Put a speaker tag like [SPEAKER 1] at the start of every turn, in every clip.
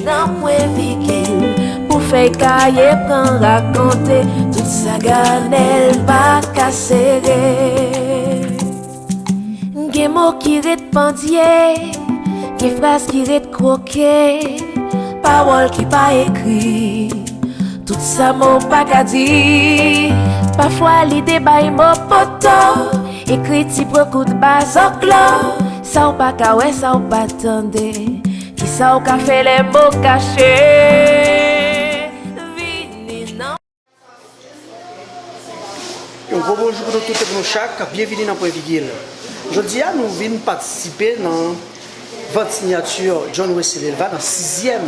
[SPEAKER 1] dans point virgule pour faire cahier quand raconter toute sa ganelle pas casser. Des mots qui pendier, des phrases qui croquer, paroles qui pas écrit, tout ça mot pas qu'à dire. Parfois l'idée baille mon poto, écrit si beaucoup de bas au clos, ça ou pas qu'à ouais, ça ou pas attendez, qui ça ou qu'a fait les mots cachés. Vini non.
[SPEAKER 2] Un gros bonjour pour tout le monde chaque, bienvenue dans Point Virgule. Aujourd'hui, nous venons participer dans votre signature John Wesley Delva dans le 6e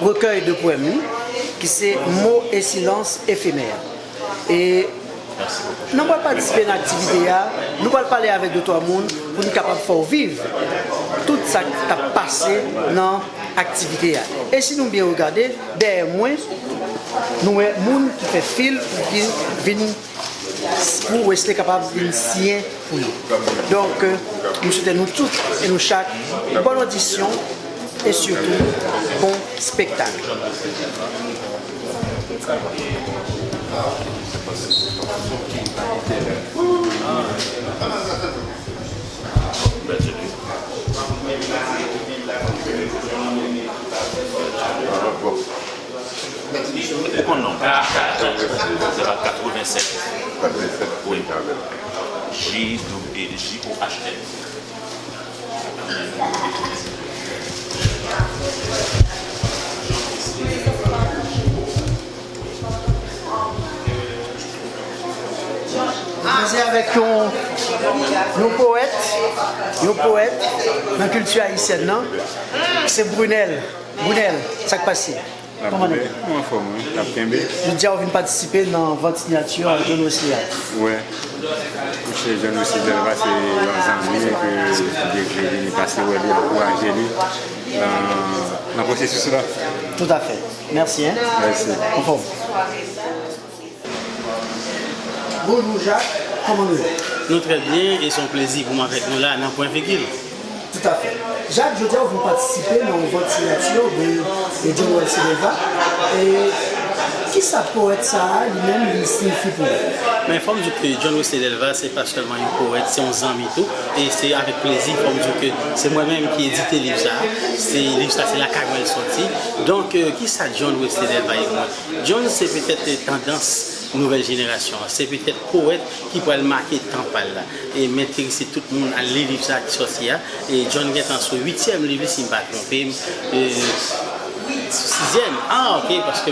[SPEAKER 2] recueil de poèmes qui c'est Mots et silence éphémères. Et nous allons participer à l'activité, nous allons parler avec d'autres personnes pour nous capables de faire vivre tout ça qui a passé dans l'activité. Et si nous bien regardons, derrière moi, nous avons des gens qui fait fil pour venir pour rester capable de signer pour nous. Donc, nous souhaitons nous tous et nous chaque bonne audition et surtout bon spectacle.
[SPEAKER 3] Pourquoi non? 87. Oui. J-O-H-L.
[SPEAKER 2] C'est avec nos poètes dans la culture haïtienne, c'est Brunel. Brunel, ça qui passe. Comment on est? Je dis, on vient participer dans votre signature à John Wesley.
[SPEAKER 4] Oui. Chez John Wesley Delva, c'est un ami que j'ai passé pour encourager dans le processus là.
[SPEAKER 2] Tout à fait. Merci. Hein?
[SPEAKER 4] Merci.
[SPEAKER 2] Conforme. Bonjour Jacques, comment nous?
[SPEAKER 5] Nous très bien et son plaisir pour avec nous là dans Point Virgule.
[SPEAKER 2] Tout à fait. Jacques, je dis vous participez dans votre signature de John Wesley Delva. Et qui ça poète ça lui-même il signifie pour vous?
[SPEAKER 5] Mais il faut me dire que John Wesley Delva, ce n'est pas seulement un poète, c'est un ami tout. Et c'est avec plaisir, il faut me dire que c'est moi-même qui ai édité le livre ça. Le livre ça, c'est la Carmel sortie. Donc, qui ça John Wesley Delva et moi? John, c'est peut-être tendance nouvelle génération. C'est peut-être poète qui pourrait le marquer temps par là. Et m'intéresser tout le monde à lire le livre ça qui sorti. Et John est en son 8e livre, si je ne me trompe. 6e, ah ok, parce que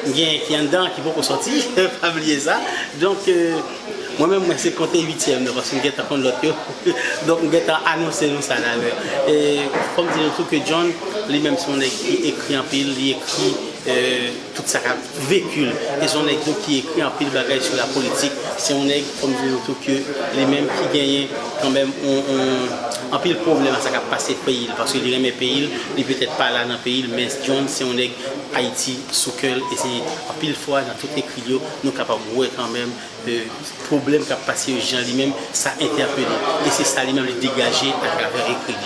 [SPEAKER 5] il y a qui est dedans qui peut sortir, pas oublier ça. Donc, moi-même, c'est compté 8e, parce que je suis en l'autre. Donc, je suis annoncé nous ça là. Et comme dire tout que John, lui-même, son écrit en pile, il écrit tout ça véhicule. Et son écrit qui écrit en pile bagaille sur la politique, c'est un aigle, comme dire tout que les mêmes qui gagnent quand même un pile problème à ça qui a passé pays. Parce que les mêmes pays, il peut-être pas là dans le pays, mais John, c'est un aigle Haïti, sous cœur, et c'est en pile fois dans tout écrit, nous sommes capables de voir quand même le problème qui a passé aux gens lui-même, ça interpellé. Et c'est ça lui-même le dégager à travers l'écrit.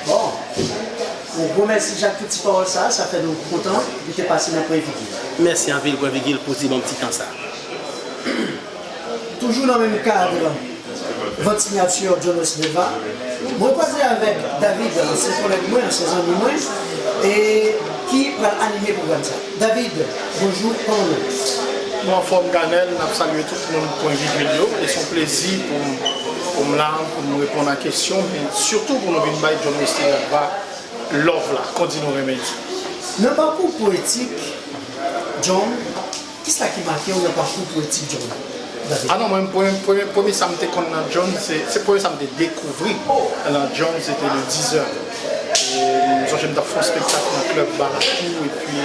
[SPEAKER 2] Bon. On vous remercie Jacques Petit pour ça fait nous contents de te passer dans Point Virgule.
[SPEAKER 5] Merci en ville Point Virgule pour dire mon petit temps ça.
[SPEAKER 2] Toujours dans le même cadre, votre signature John Wesley Delva. Vous repartez avec David, c'est collègue moi, c'est amis moi, et qui va animer le programme ça. David, bonjour, comment vous?
[SPEAKER 6] Moi, en forme Ganel, je salue tout le monde pour Point Virgule et son plaisir pour me répondre à la question, mais surtout pour nous venir de John Wesley Delva. Love là, continue à remettre.
[SPEAKER 2] Dans le parcours poétique, John, qu'est-ce qui marque dans le parcours poétique, John? David?
[SPEAKER 6] Ah non, moi, le premier ça me découvert dans John, c'est le premier ça me découvert dans John, c'était le 10h. J'ai fait un spectacle dans le club Baratou, et puis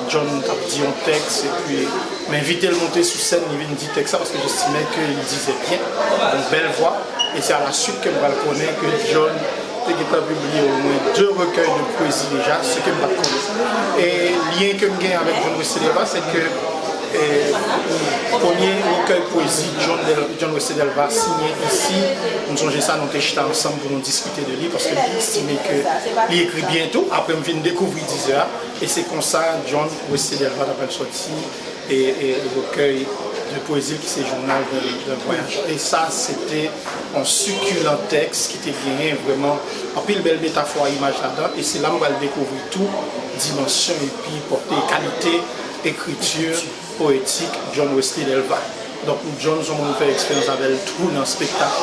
[SPEAKER 6] John a dit un texte, et puis m'inviter à le monter sur scène, il vient dire texte parce que j'estimais qu'il disait bien, une belle voix, et c'est à la suite que je connais que John a publié au moins 2 recueils de poésie déjà, ce que je connais. Et le lien que je gagne avec John Wesley Delva, c'est que premier recueil poésie John Wesley Delva signé ici. Nous avons ça, nous étions ensemble pour nous discuter de lui parce que lui estimait qu'il écrit bientôt. Après, je viens de découvrir 10 heures. Et c'est comme ça, John Wesley Delva d'après sorti et le recueil de poésie qui c'est Journal de voyage. Et ça, c'était un succulent texte qui était gagné vraiment en pile belle métaphore image là-dedans. Et c'est là où on va découvrir tout, dimension et puis portée, qualité, écriture, poétique, John Wesley Delva. Donc, John, nous avons fait l'expérience avec tout dans le spectacle.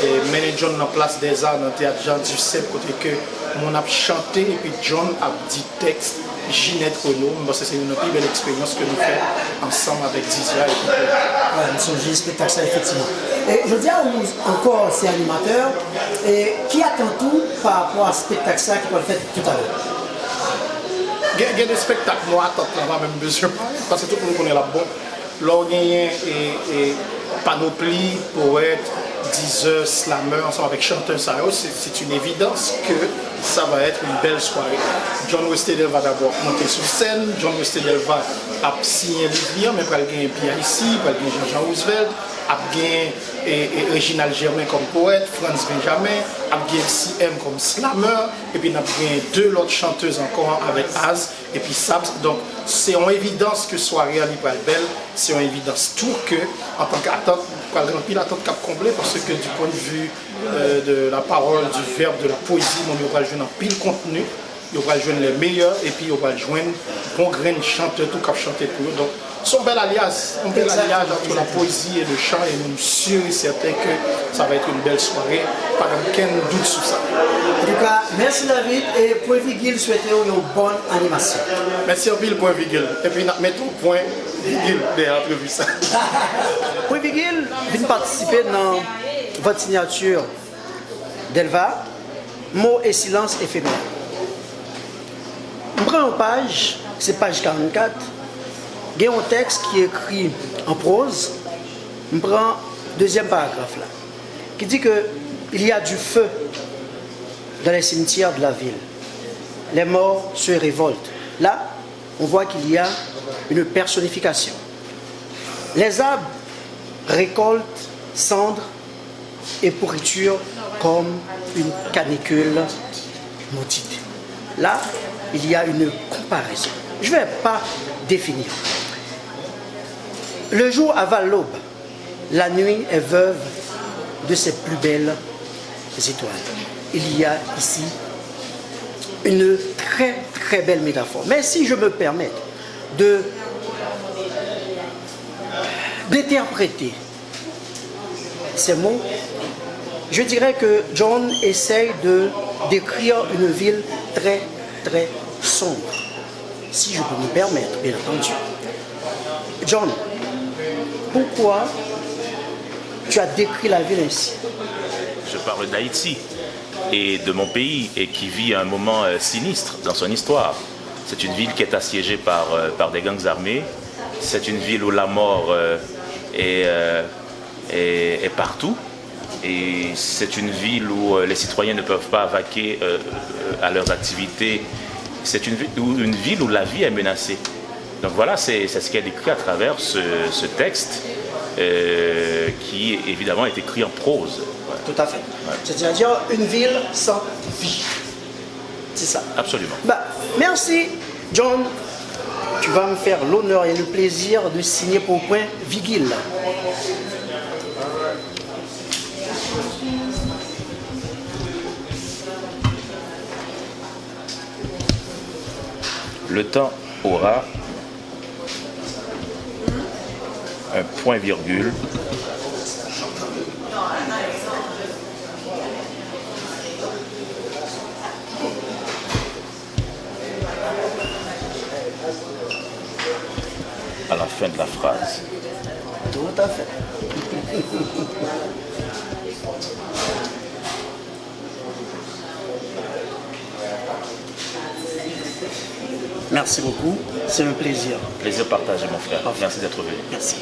[SPEAKER 6] Et mener John en place des arts dans le théâtre Jean du Sept, côté que on a chanté et puis John a dit texte. Ginette Renaud, parce que c'est une plus belle expérience que nous faisons ensemble avec Dizia et tout.
[SPEAKER 2] Ouais, nous sommes juste spectacle, ça, effectivement. Et je dis encore, c'est animateur, et qui attend tout par rapport à ce spectacle ça qui va le faire tout à l'heure?
[SPEAKER 6] Il y a des spectacles, moi, attends, on va même besoin, parce que tout le monde connaît la bonne. Là, on y a panoplie, poète, diseur, slammer, ensemble avec chanteur, c'est une évidence que ça va être une belle soirée. John Wesley Delva va d'abord monter sur scène, John Wesley Delva a signé le livre, mais il va gagner Pierre ici, il va gagner Jean-Jean Roosevelt, il va gagner Réginald Germain comme poète, Franz Benjamin, il va gagner CM comme slammer, et puis il va gagner 2 autres chanteuses encore avec Az, et puis Sabs. Donc c'est en évidence que soirée à l'Ibral Belle, c'est en évidence tout que, en tant qu'attente, il attend cap complet parce que du point de vue de la parole, du verbe, de la poésie, on va jouer dans pile contenu, on va jouer les meilleurs et puis on va jouer bon grain de chanteur, tout cap chanter pour eux. Donc, son bel alliage entre la poésie et le chant, et nous sommes sûrs et certains que ça va être une belle soirée, pas aucun doute sur ça.
[SPEAKER 2] En tout cas, merci David, et pour Vigil, souhaitez une bonne animation.
[SPEAKER 6] Merci à Bill, point Vigil. Et puis, mettons point Vigil derrière prévu ça.
[SPEAKER 2] Pour Vigil, vient participer dans votre signature d'Elva, mots et silence éphémère. On prend une page, c'est page 44. Il y a un texte qui est écrit en prose. On prend le deuxième paragraphe là, qui dit qu'il y a du feu dans les cimetières de la ville. Les morts se révoltent. Là, on voit qu'il y a une personnification. Les arbres récoltent cendres et pourriture comme une canicule maudite. Là, il y a une comparaison. Je ne vais pas définir. Le jour avale l'aube, la nuit est veuve de ses plus belles étoiles. Il y a ici une très très belle métaphore. Mais si je me permets d'interpréter ces mots, je dirais que John essaye de décrire une ville très très sombre, si je peux me permettre, bien entendu. John, pourquoi tu as décrit la ville ainsi?
[SPEAKER 3] Je parle d'Haïti et de mon pays, et qui vit un moment sinistre dans son histoire. C'est une ville qui est assiégée par des gangs armés. C'est une ville où la mort est partout. Et c'est une ville où les citoyens ne peuvent pas vaquer à leurs activités. C'est une ville où la vie est menacée. Donc voilà, c'est ce qui est décrit à travers ce texte qui évidemment est écrit en prose. Ouais.
[SPEAKER 2] Tout à fait. Ouais. C'est-à-dire une ville sans vie. C'est ça.
[SPEAKER 3] Absolument.
[SPEAKER 2] Merci, John. Tu vas me faire l'honneur et le plaisir de signer pour point Vigil.
[SPEAKER 3] Le temps aura un point-virgule à la fin de la phrase.
[SPEAKER 2] Tout à fait. Merci beaucoup, c'est un plaisir.
[SPEAKER 3] Plaisir partagé, mon frère. Merci d'être venu.
[SPEAKER 2] Merci.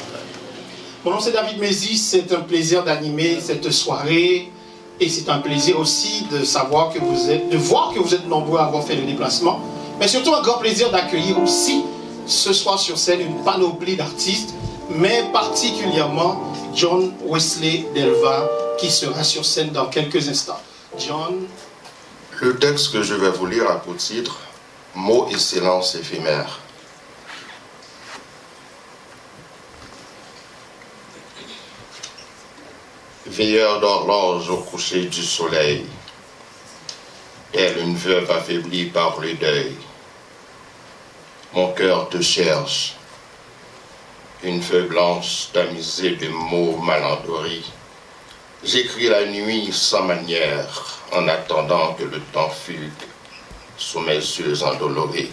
[SPEAKER 6] Mon nom c'est David Mézis, c'est un plaisir d'animer cette soirée et c'est un plaisir aussi de savoir de voir que vous êtes nombreux à avoir fait le déplacement, mais surtout un grand plaisir d'accueillir aussi ce soir sur scène une panoplie d'artistes, mais particulièrement John Wesley Delva qui sera sur scène dans quelques instants. John.
[SPEAKER 7] Le texte que je vais vous lire a pour titre « Mots et silence éphémères ». Veilleur d'horloge au coucher du soleil, elle une veuve affaiblie par le deuil. Mon cœur te cherche, une feuille blanche tamisée de mots malendormis. J'écris la nuit sans manière, en attendant que le temps fugue sous mes yeux endoloris.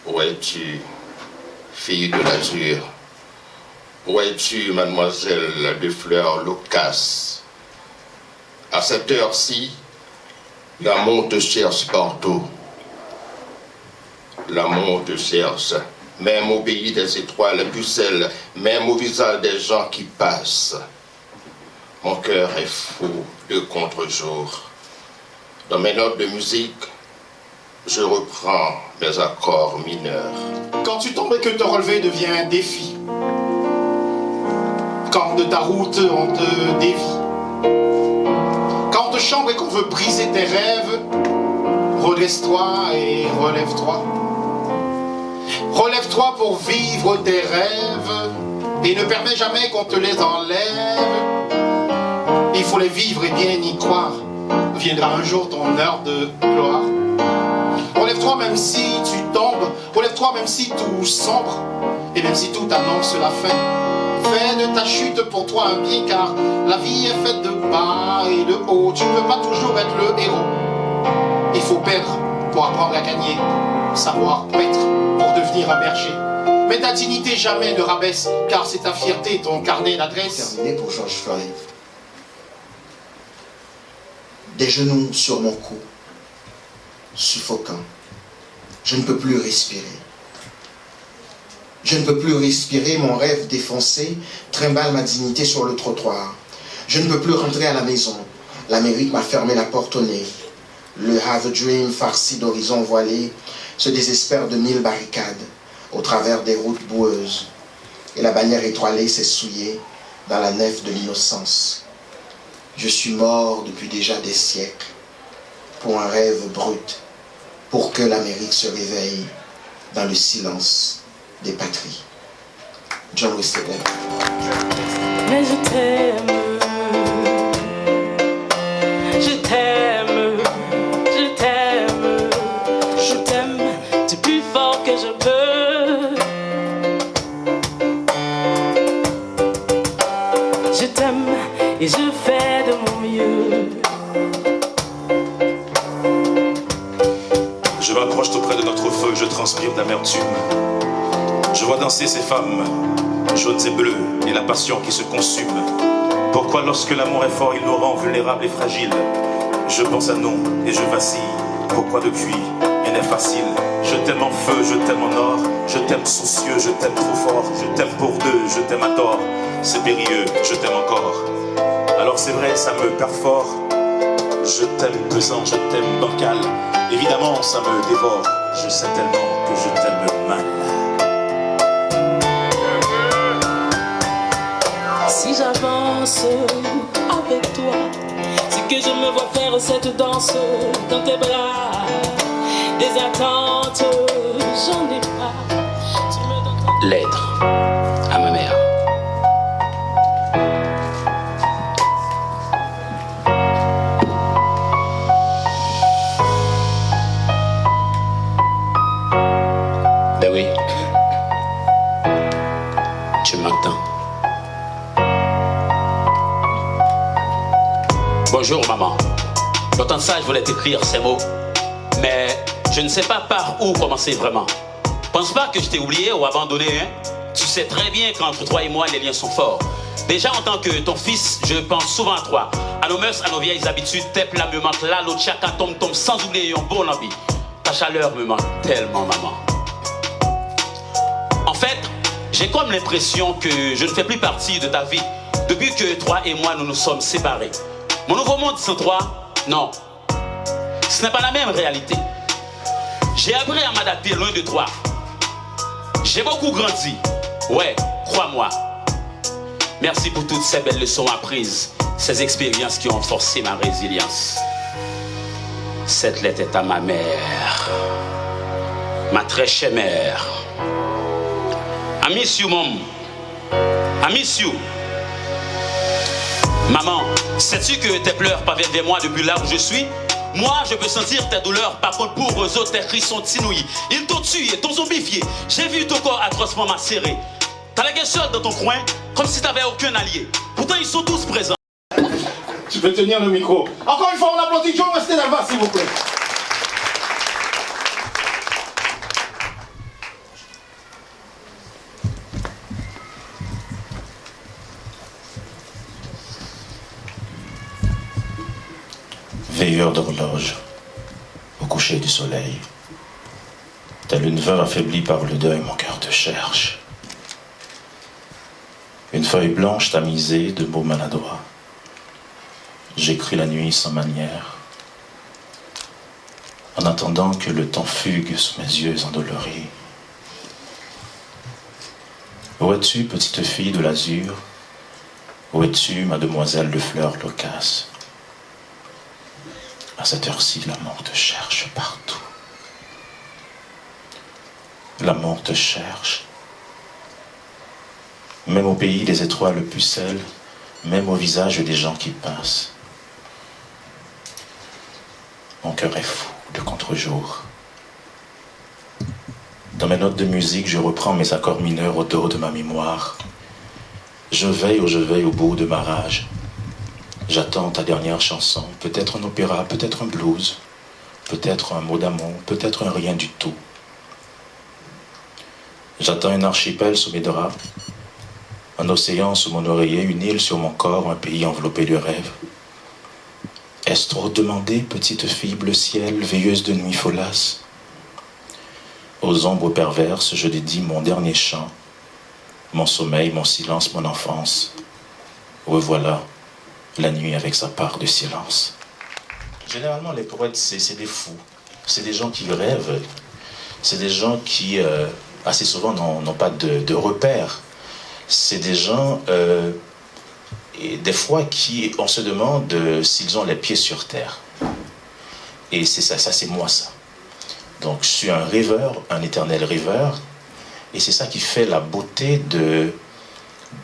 [SPEAKER 7] Où es-tu, fille de l'azur? Où es-tu, mademoiselle de fleurs loquaces? À cette heure-ci, l'amour te cherche partout. L'amour te cherche, même au pays des étoiles, pucelles, même au visage des gens qui passent. Mon cœur est fou de contre-jour. Dans mes notes de musique, je reprends mes accords mineurs.
[SPEAKER 6] Quand tu tombes et que te relever devient un défi. Quand de ta route on te dévie. Quand on te chambre et qu'on veut briser tes rêves, redresse-toi et relève-toi. Relève-toi pour vivre tes rêves et ne permets jamais qu'on te les enlève. Il faut les vivre et bien y croire. Viendra un jour ton heure de gloire. Relève-toi même si tu tombes, relève-toi même si tout sombre et même si tout annonce la fin. Fais de ta chute pour toi un bien car la vie est faite de bas et de haut. Tu ne peux pas toujours être le héros. Il faut perdre pour apprendre à gagner, savoir paître pour devenir un berger. Mais ta dignité jamais ne rabaisse car c'est ta fierté, ton carnet d'adresse.
[SPEAKER 8] Terminé pour George Floyd. Des genoux sur mon cou, suffocant. Je ne peux plus respirer. Je ne peux plus respirer, mon rêve défoncé trimballe ma dignité sur le trottoir. Je ne peux plus rentrer à la maison. L'Amérique m'a fermé la porte au nez. Le Have a Dream farci d'horizons voilés se désespère de 1000 barricades au travers des routes boueuses. Et la bannière étoilée s'est souillée dans la nef de l'innocence. Je suis mort depuis déjà des siècles pour un rêve brut, pour que l'Amérique se réveille dans le silence des patries. John Wesley Delva.
[SPEAKER 9] Mais je t'aime, je t'aime, je t'aime, je t'aime du plus fort que je peux. Je t'aime et je fais de mon mieux.
[SPEAKER 10] Je m'approche auprès de notre feu, je transpire d'amertume. Je vois danser ces femmes, jaunes et bleues, et la passion qui se consume. Pourquoi lorsque l'amour est fort, il nous rend vulnérables et fragiles? Je pense à nous et je vacille. Pourquoi depuis, rien n'est facile? Je t'aime en feu, je t'aime en or. Je t'aime soucieux, je t'aime trop fort. Je t'aime pour deux, je t'aime à tort. C'est périlleux, je t'aime encore. Alors c'est vrai, ça me perfore. Je t'aime pesant, je t'aime bancal. Évidemment, ça me dévore. Je sais tellement que je t'aime mal.
[SPEAKER 9] Si j'avance avec toi, c'est que je me vois faire cette danse dans tes bras. Des attentes, j'en ai pas.
[SPEAKER 11] Lettre à ma mère. Ben oui, tu m'entends. Bonjour maman. Pourtant ça, je voulais t'écrire ces mots, mais je ne sais pas par où commencer vraiment. Pense pas que je t'ai oublié ou abandonné, hein? Tu sais très bien qu'entre toi et moi, les liens sont forts. Déjà en tant que ton fils, je pense souvent à toi. À nos mœurs, à nos vieilles habitudes, tes plats me manquent là, l'autre chacun tombe, sans oublier un bon envie. Ta chaleur me manque tellement, maman. En fait, j'ai comme l'impression que je ne fais plus partie de ta vie depuis que toi et moi, nous nous sommes séparés. Mon nouveau monde sans toi, non. Ce n'est pas la même réalité. J'ai appris à m'adapter loin de toi. J'ai beaucoup grandi. Ouais, crois-moi. Merci pour toutes ces belles leçons apprises, ces expériences qui ont forcé ma résilience. Cette lettre est à ma mère, ma très chère mère. I miss you, mom. I miss you. Maman, sais-tu que tes pleurs parviennent vers moi depuis là où je suis? Moi, je peux sentir tes douleurs. Par contre, pour eux autres, tes cris sont inouïs. Ils t'ont tué, t'ont zombifié. J'ai vu ton corps atrocement macéré. T'as la gueule seule dans ton coin, comme si t'avais aucun allié. Pourtant, ils sont tous présents.
[SPEAKER 6] Tu peux tenir le micro. Encore une fois, on applaudit John Wesley Delva, s'il vous plaît.
[SPEAKER 10] Veilleur d'horloge, au coucher du soleil, tel une veuve affaiblie par le deuil, mon cœur te cherche. Une feuille blanche tamisée de mots maladroits. J'écris la nuit sans manière, en attendant que le temps fugue sous mes yeux endoloris. Où es-tu, petite fille de l'azur? Où es-tu, mademoiselle de fleurs loquaces? À cette heure-ci, l'amour te cherche partout. L'amour te cherche. Même au pays des étoiles pucelles, même au visage des gens qui passent. Mon cœur est fou de contre-jour. Dans mes notes de musique, je reprends mes accords mineurs au dos de ma mémoire. Je veille au bout de ma rage. J'attends ta dernière chanson, peut-être un opéra, peut-être un blues, peut-être un mot d'amour, peut-être un rien du tout. J'attends un archipel sous mes draps, un océan sous mon oreiller, une île sur mon corps, un pays enveloppé de rêves. Est-ce trop demandé, petite fille bleu ciel, veilleuse de nuit folasse? Aux ombres perverses, je dédie mon dernier chant, mon sommeil, mon silence, mon enfance. Revoilà la nuit avec sa part de silence. Généralement, les poètes, c'est des fous. C'est des gens qui rêvent. C'est des gens qui, assez souvent, n'ont pas de repères. C'est des gens, et des fois, on se demande s'ils ont les pieds sur terre. Et c'est ça c'est moi, ça. Donc, je suis un rêveur, un éternel rêveur. Et c'est ça qui fait la beauté de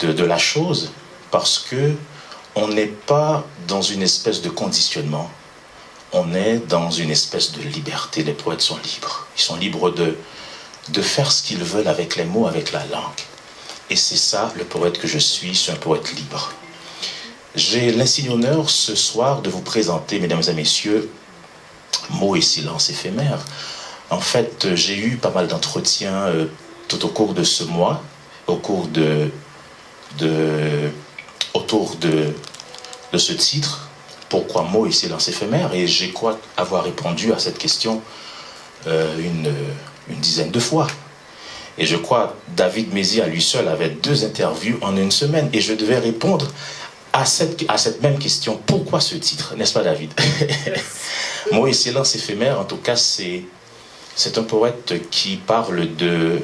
[SPEAKER 10] la chose, parce que on n'est pas dans une espèce de conditionnement, on est dans une espèce de liberté. Les poètes sont libres. Ils sont libres de faire ce qu'ils veulent avec les mots, avec la langue. Et c'est ça, le poète que je suis un poète libre. J'ai l'insigne honneur ce soir de vous présenter, mesdames et messieurs, Mots et silence éphémères. En fait, j'ai eu pas mal d'entretiens tout au cours de ce mois, au cours autour de ce titre, pourquoi mots et silence éphémère, et j'ai crois avoir répondu à cette question une dizaine de fois. Et je crois David Mézy à lui seul avait 2 interviews en une semaine, et je devais répondre à cette même question. Pourquoi ce titre, n'est-ce pas David? Mots et silence éphémère, en tout cas, c'est un poète qui parle de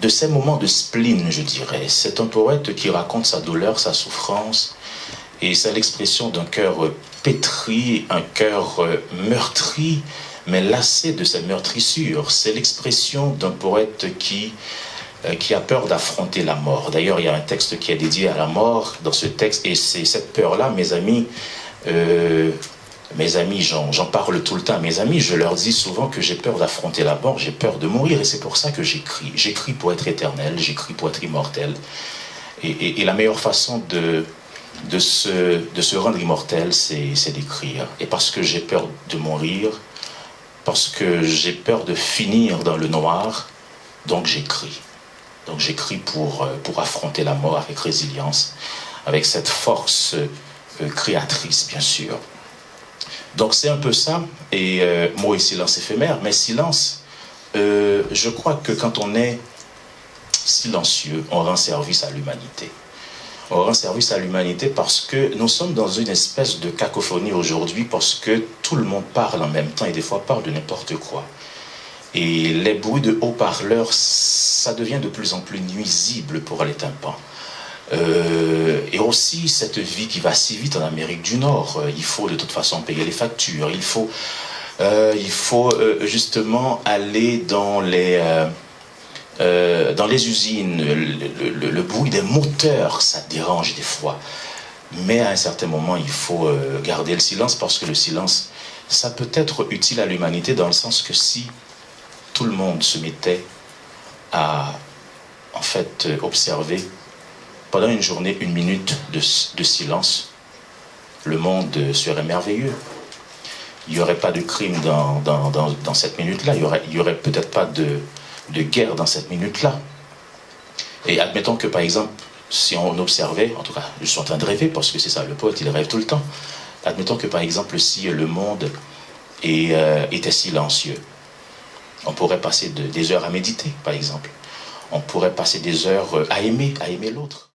[SPEAKER 10] ces moments de spleen, je dirais. C'est un poète qui raconte sa douleur, sa souffrance, et c'est l'expression d'un cœur pétri, un cœur meurtri, mais lassé de ses meurtrissures. C'est l'expression d'un poète qui a peur d'affronter la mort. D'ailleurs, il y a un texte qui est dédié à la mort dans ce texte, et c'est cette peur-là, mes amis, j'en parle tout le temps à mes amis, je leur dis souvent que j'ai peur d'affronter la mort, j'ai peur de mourir, et c'est pour ça que j'écris. J'écris pour être éternel, j'écris pour être immortel. Et la meilleure façon de se rendre immortel, c'est d'écrire. Et parce que j'ai peur de mourir, parce que j'ai peur de finir dans le noir, donc j'écris. Donc j'écris pour affronter la mort avec résilience, avec cette force créatrice, bien sûr. Donc c'est un peu ça, et mots et silence éphémère, mais silence, je crois que quand on est silencieux, on rend service à l'humanité.
[SPEAKER 3] On rend service à l'humanité parce que nous sommes dans une espèce de cacophonie aujourd'hui, parce que tout le monde parle en même temps et des fois parle de n'importe quoi. Et les bruits de haut-parleurs, ça devient de plus en plus nuisible pour les tympans. Et aussi cette vie qui va si vite en Amérique du Nord, il faut de toute façon payer les factures, il faut justement aller dans les usines, le bruit des moteurs, ça dérange des fois. Mais à un certain moment, il faut garder le silence, parce que le silence, ça peut être utile à l'humanité, dans le sens que si tout le monde se mettait à, en fait, observer pendant une journée, 1 minute de silence, le monde serait merveilleux. Il n'y aurait pas de crime dans cette minute-là. Il n'y aurait peut-être pas de guerre dans cette minute-là. Et admettons que, par exemple, si on observait, en tout cas, je suis en train de rêver, parce que c'est ça, le poète, il rêve tout le temps. Admettons que, par exemple, si le monde était silencieux, on pourrait passer des heures à méditer, par exemple. On pourrait passer des heures à aimer l'autre.